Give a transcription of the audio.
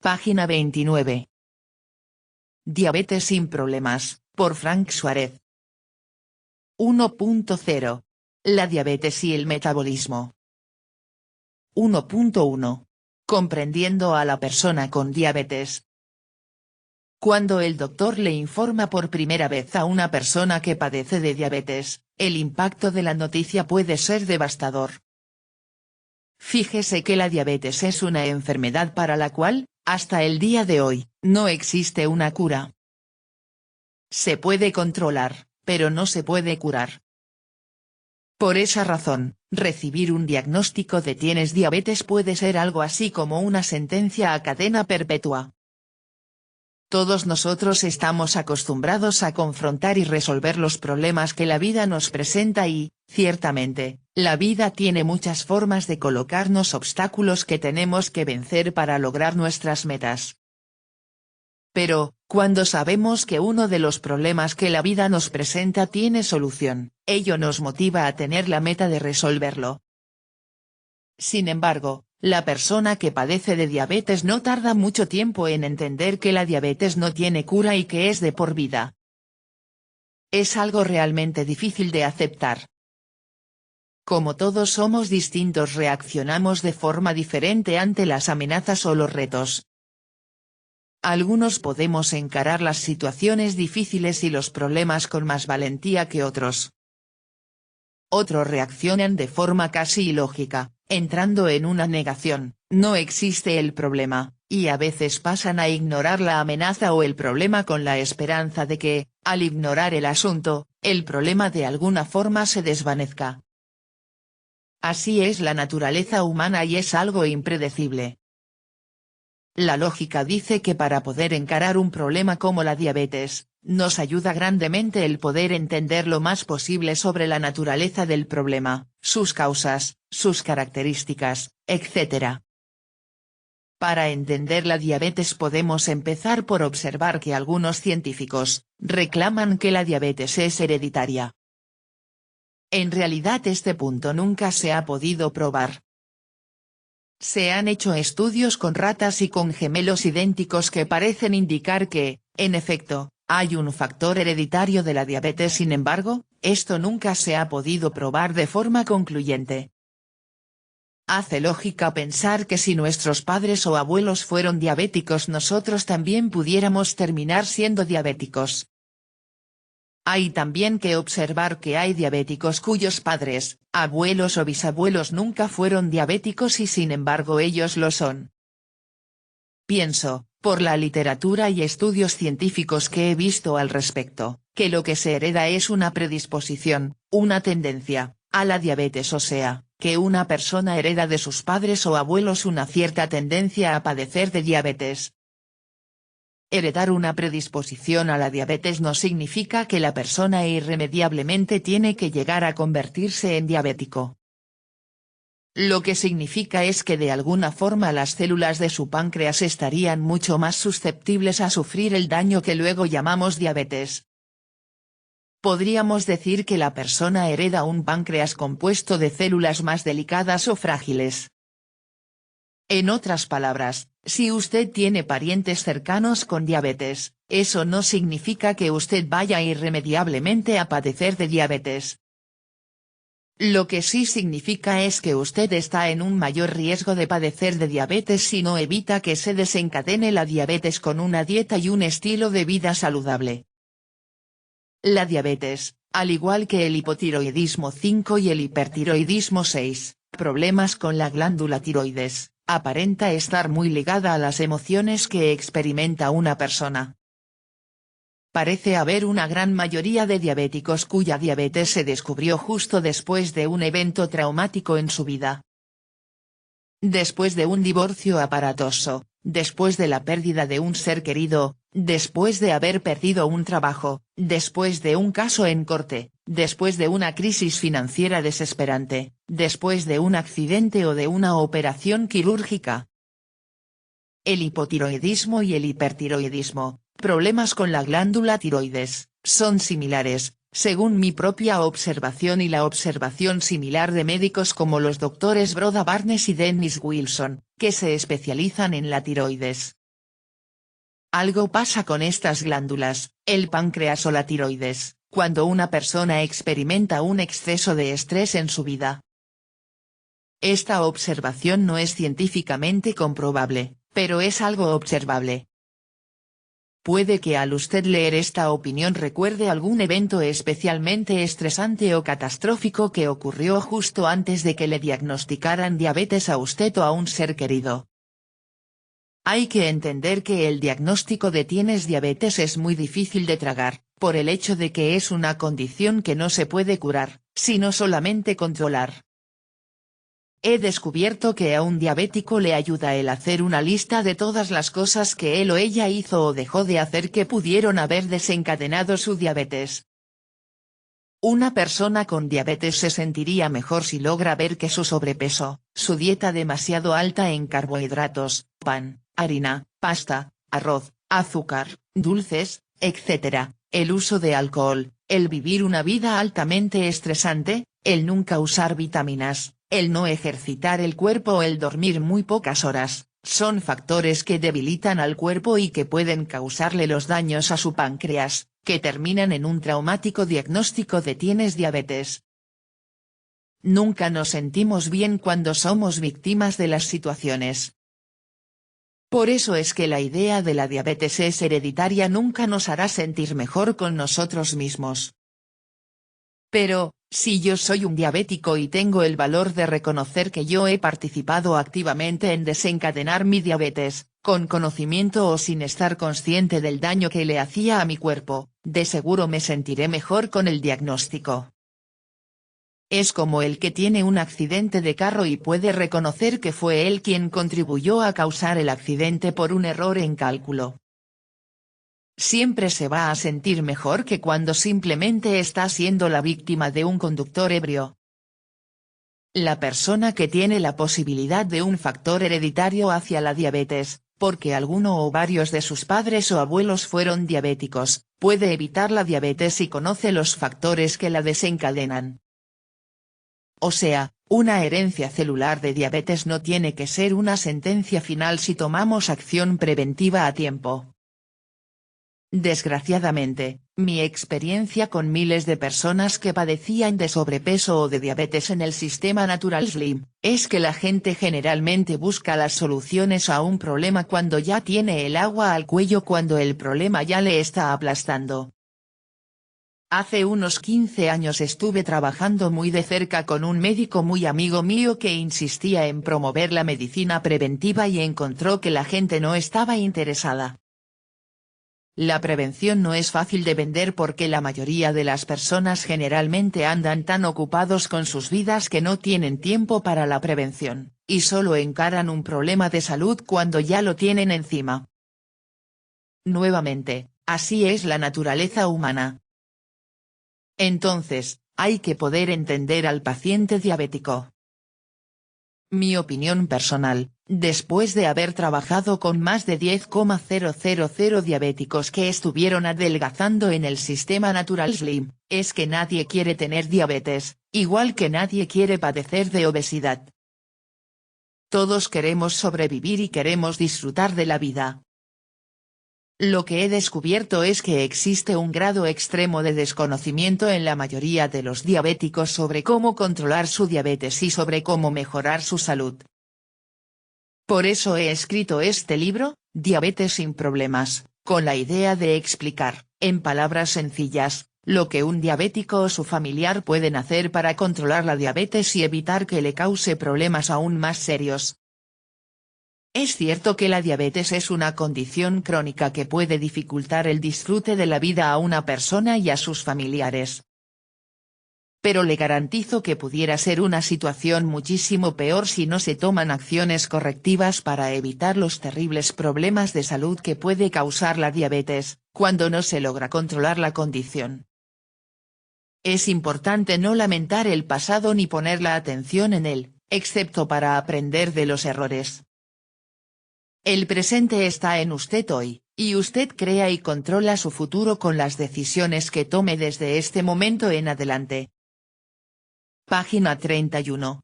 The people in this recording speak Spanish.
Página 29. Diabetes sin problemas, por Frank Suárez. 1.0. La diabetes y el metabolismo. 1.1. Comprendiendo a la persona con diabetes. Cuando el doctor le informa por primera vez a una persona que padece de diabetes, el impacto de la noticia puede ser devastador. Fíjese que la diabetes es una enfermedad para la cual, hasta el día de hoy, no existe una cura. Se puede controlar, pero no se puede curar. Por esa razón, recibir un diagnóstico de tienes diabetes puede ser algo así como una sentencia a cadena perpetua. Todos nosotros estamos acostumbrados a confrontar y resolver los problemas que la vida nos presenta y, ciertamente, la vida tiene muchas formas de colocarnos obstáculos que tenemos que vencer para lograr nuestras metas. Pero, cuando sabemos que uno de los problemas que la vida nos presenta tiene solución, ello nos motiva a tener la meta de resolverlo. Sin embargo, la persona que padece de diabetes no tarda mucho tiempo en entender que la diabetes no tiene cura y que es de por vida. Es algo realmente difícil de aceptar. Como todos somos distintos, reaccionamos de forma diferente ante las amenazas o los retos. Algunos podemos encarar las situaciones difíciles y los problemas con más valentía que otros. Otros reaccionan de forma casi ilógica, entrando en una negación, no existe el problema, y a veces pasan a ignorar la amenaza o el problema con la esperanza de que, al ignorar el asunto, el problema de alguna forma se desvanezca. Así es la naturaleza humana y es algo impredecible. La lógica dice que para poder encarar un problema como la diabetes, nos ayuda grandemente el poder entender lo más posible sobre la naturaleza del problema, sus causas, sus características, etc. Para entender la diabetes podemos empezar por observar que algunos científicos reclaman que la diabetes es hereditaria. En realidad este punto nunca se ha podido probar. Se han hecho estudios con ratas y con gemelos idénticos que parecen indicar que, en efecto, hay un factor hereditario de la diabetes. Sin embargo, esto nunca se ha podido probar de forma concluyente. Hace lógica pensar que si nuestros padres o abuelos fueron diabéticos, nosotros también pudiéramos terminar siendo diabéticos. Hay también que observar que hay diabéticos cuyos padres, abuelos o bisabuelos nunca fueron diabéticos y sin embargo ellos lo son. Pienso, por la literatura y estudios científicos que he visto al respecto, que lo que se hereda es una predisposición, una tendencia, a la diabetes, o sea, que una persona hereda de sus padres o abuelos una cierta tendencia a padecer de diabetes. Heredar una predisposición a la diabetes no significa que la persona irremediablemente tiene que llegar a convertirse en diabético. Lo que significa es que de alguna forma las células de su páncreas estarían mucho más susceptibles a sufrir el daño que luego llamamos diabetes. Podríamos decir que la persona hereda un páncreas compuesto de células más delicadas o frágiles. En otras palabras, si usted tiene parientes cercanos con diabetes, eso no significa que usted vaya irremediablemente a padecer de diabetes. Lo que sí significa es que usted está en un mayor riesgo de padecer de diabetes si no evita que se desencadene la diabetes con una dieta y un estilo de vida saludable. La diabetes, al igual que el hipotiroidismo 5 y el hipertiroidismo 6, problemas con la glándula tiroides, aparenta estar muy ligada a las emociones que experimenta una persona. Parece haber una gran mayoría de diabéticos cuya diabetes se descubrió justo después de un evento traumático en su vida. Después de un divorcio aparatoso, después de la pérdida de un ser querido, después de haber perdido un trabajo, después de un caso en corte, después de una crisis financiera desesperante, después de un accidente o de una operación quirúrgica. El hipotiroidismo y el hipertiroidismo, problemas con la glándula tiroides, son similares, según mi propia observación y la observación similar de médicos como los doctores Broda Barnes y Dennis Wilson, que se especializan en la tiroides. Algo pasa con estas glándulas, el páncreas o la tiroides, cuando una persona experimenta un exceso de estrés en su vida. Esta observación no es científicamente comprobable, pero es algo observable. Puede que al usted leer esta opinión recuerde algún evento especialmente estresante o catastrófico que ocurrió justo antes de que le diagnosticaran diabetes a usted o a un ser querido. Hay que entender que el diagnóstico de tienes diabetes es muy difícil de tragar, por el hecho de que es una condición que no se puede curar, sino solamente controlar. He descubierto que a un diabético le ayuda el hacer una lista de todas las cosas que él o ella hizo o dejó de hacer que pudieron haber desencadenado su diabetes. Una persona con diabetes se sentiría mejor si logra ver que su sobrepeso, su dieta demasiado alta en carbohidratos, pan, harina, pasta, arroz, azúcar, dulces, etc., el uso de alcohol, el vivir una vida altamente estresante, el nunca usar vitaminas, el no ejercitar el cuerpo o el dormir muy pocas horas, son factores que debilitan al cuerpo y que pueden causarle los daños a su páncreas, que terminan en un traumático diagnóstico de tienes diabetes. Nunca nos sentimos bien cuando somos víctimas de las situaciones. Por eso es que la idea de la diabetes es hereditaria nunca nos hará sentir mejor con nosotros mismos. Pero, si yo soy un diabético y tengo el valor de reconocer que yo he participado activamente en desencadenar mi diabetes, con conocimiento o sin estar consciente del daño que le hacía a mi cuerpo, de seguro me sentiré mejor con el diagnóstico. Es como el que tiene un accidente de carro y puede reconocer que fue él quien contribuyó a causar el accidente por un error en cálculo. Siempre se va a sentir mejor que cuando simplemente está siendo la víctima de un conductor ebrio. La persona que tiene la posibilidad de un factor hereditario hacia la diabetes, porque alguno o varios de sus padres o abuelos fueron diabéticos, puede evitar la diabetes y conoce los factores que la desencadenan. O sea, una herencia celular de diabetes no tiene que ser una sentencia final si tomamos acción preventiva a tiempo. Desgraciadamente, mi experiencia con miles de personas que padecían de sobrepeso o de diabetes en el sistema Natural Slim, es que la gente generalmente busca las soluciones a un problema cuando ya tiene el agua al cuello, cuando el problema ya le está aplastando. Hace unos 15 años estuve trabajando muy de cerca con un médico muy amigo mío que insistía en promover la medicina preventiva y encontró que la gente no estaba interesada. La prevención no es fácil de vender porque la mayoría de las personas generalmente andan tan ocupados con sus vidas que no tienen tiempo para la prevención, y solo encaran un problema de salud cuando ya lo tienen encima. Nuevamente, así es la naturaleza humana. Entonces, hay que poder entender al paciente diabético. Mi opinión personal, después de haber trabajado con más de 10,000 diabéticos que estuvieron adelgazando en el sistema Natural Slim, es que nadie quiere tener diabetes, igual que nadie quiere padecer de obesidad. Todos queremos sobrevivir y queremos disfrutar de la vida. Lo que he descubierto es que existe un grado extremo de desconocimiento en la mayoría de los diabéticos sobre cómo controlar su diabetes y sobre cómo mejorar su salud. Por eso he escrito este libro, Diabetes sin problemas, con la idea de explicar, en palabras sencillas, lo que un diabético o su familiar pueden hacer para controlar la diabetes y evitar que le cause problemas aún más serios. Es cierto que la diabetes es una condición crónica que puede dificultar el disfrute de la vida a una persona y a sus familiares. Pero le garantizo que pudiera ser una situación muchísimo peor si no se toman acciones correctivas para evitar los terribles problemas de salud que puede causar la diabetes, cuando no se logra controlar la condición. Es importante no lamentar el pasado ni poner la atención en él, excepto para aprender de los errores. El presente está en usted hoy, y usted crea y controla su futuro con las decisiones que tome desde este momento en adelante. Página 31.